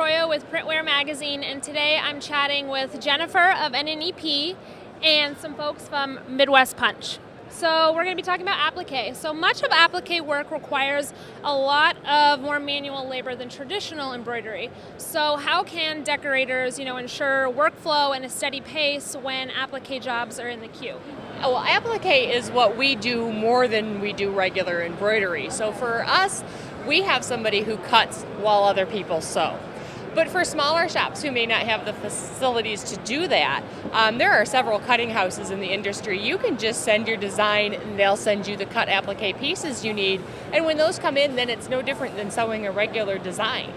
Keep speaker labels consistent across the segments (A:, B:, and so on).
A: Arroyo with Printwear Magazine, and today I'm chatting with Jennifer of NNEP and some folks from Midwest Punch. So we're going to be talking about applique. So much of applique work requires a lot of more manual labor than traditional embroidery. So how can decorators, ensure workflow and a steady pace when applique jobs are in the queue?
B: Well, applique is what we do more than we do regular embroidery. So for us, we have somebody who cuts while other people sew. But for smaller shops who may not have the facilities to do that, there are several cutting houses in the industry. You can just send your design and they'll send you the cut applique pieces you need. And when those come in, then it's no different than sewing a regular design.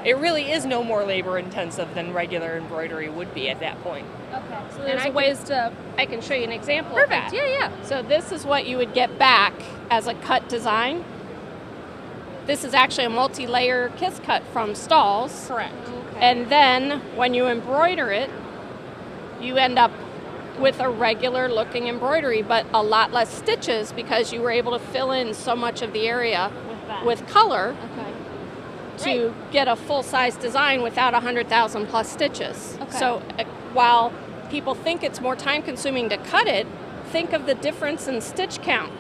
B: It really is no more labor intensive than regular embroidery would be at that point.
A: Okay, so there's ways to...
C: I can show you an example
A: Perfect,
C: of that.
A: yeah.
C: So this is what you would get back as a cut design. This is actually a multi-layer kiss cut from Stalls.
A: Correct. Okay.
C: And then when you embroider it, you end up with a regular looking embroidery, but a lot less stitches because you were able to fill in so much of the area with color to get a full-size design without 100,000 plus stitches.
A: Okay.
C: So while people think it's more time-consuming to cut it, think of the difference in stitch count.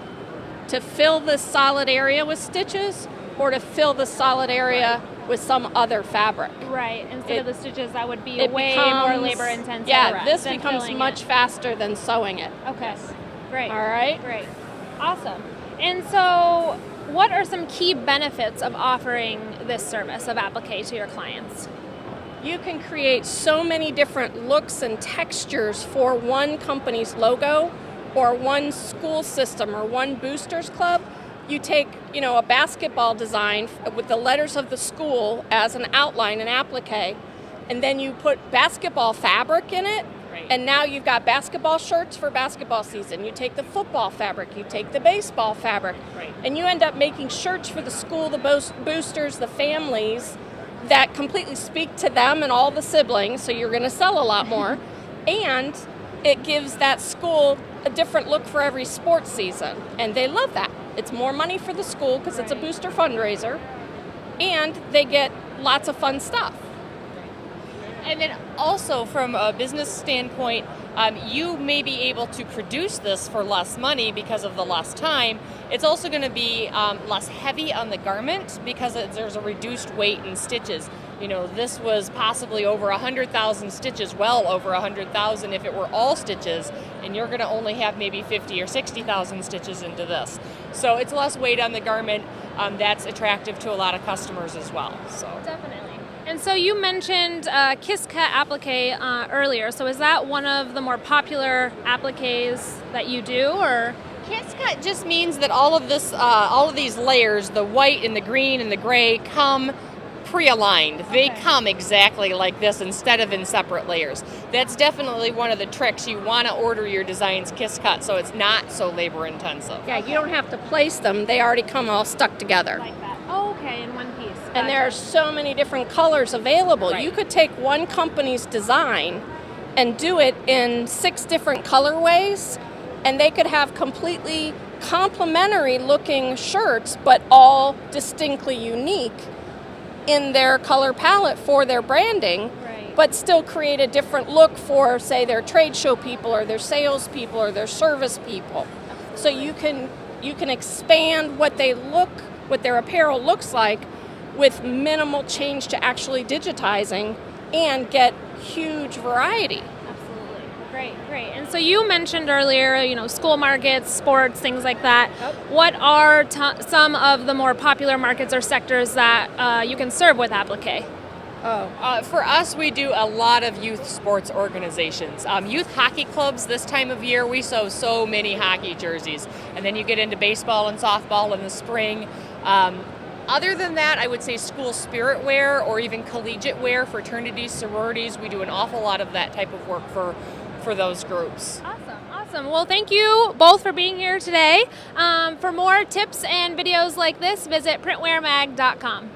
C: To fill this solid area with stitches or to fill the solid area with some other fabric.
A: Right, instead of the stitches, that would be way more labor intensive.
C: Yeah, this becomes much faster than sewing it.
A: Okay, great.
C: All right.
A: Great, awesome. And so, what are some key benefits of offering this service of applique to your clients?
C: You can create so many different looks and textures for one company's logo or one school system or one boosters club. You take, a basketball design with the letters of the school as an outline, an applique, and then you put basketball fabric in it, and now you've got basketball shirts for basketball season. You take the football fabric, you take the baseball fabric, and you end up making shirts for the school, the boosters, the families that completely speak to them and all the siblings, so you're going to sell a lot more, and it gives that school a different look for every sports season, and they love that. It's more money for the school because it's a booster fundraiser, and they get lots of fun stuff.
B: And then also from a business standpoint, you may be able to produce this for less money because of the less time. It's also going to be less heavy on the garment because there's a reduced weight in stitches. This was possibly over 100,000 stitches, well over 100,000 if it were all stitches, and you're going to only have maybe 50 or 60,000 stitches into this. So it's less weight on the garment. That's attractive to a lot of customers as well. So
A: definitely. And so you mentioned kiss cut applique earlier. So is that one of the more popular appliques that you do, or?
B: Kiss cut just means that all of these layers, the white and the green and the gray, come pre-aligned. They come exactly like this instead of in separate layers. That's definitely one of the tricks. You want to order your designs kiss cut so it's not so labor intensive.
C: Yeah, you don't have to place them. They already come all stuck together.
A: Like that. Oh, okay, in one piece.
C: And there are so many different colors available. You could take one company's design and do it in 6 different colorways, and they could have completely complementary looking shirts, but all distinctly unique in their color palette for their branding, but still create a different look for, say, their trade show people or their sales people or their service people. So you can expand what their apparel looks like with minimal change to actually digitizing and get huge variety.
A: Absolutely. Great. And so you mentioned earlier, school markets, sports, things like that. What are some of the more popular markets or sectors that you can serve with applique?
B: For us, we do a lot of youth sports organizations. Youth hockey clubs this time of year, we sew so many hockey jerseys. And then you get into baseball and softball in the spring. Other than that, I would say school spirit wear or even collegiate wear, fraternities, sororities. We do an awful lot of that type of work for those groups.
A: Awesome. Well, thank you both for being here today. For more tips and videos like this, visit printwearmag.com.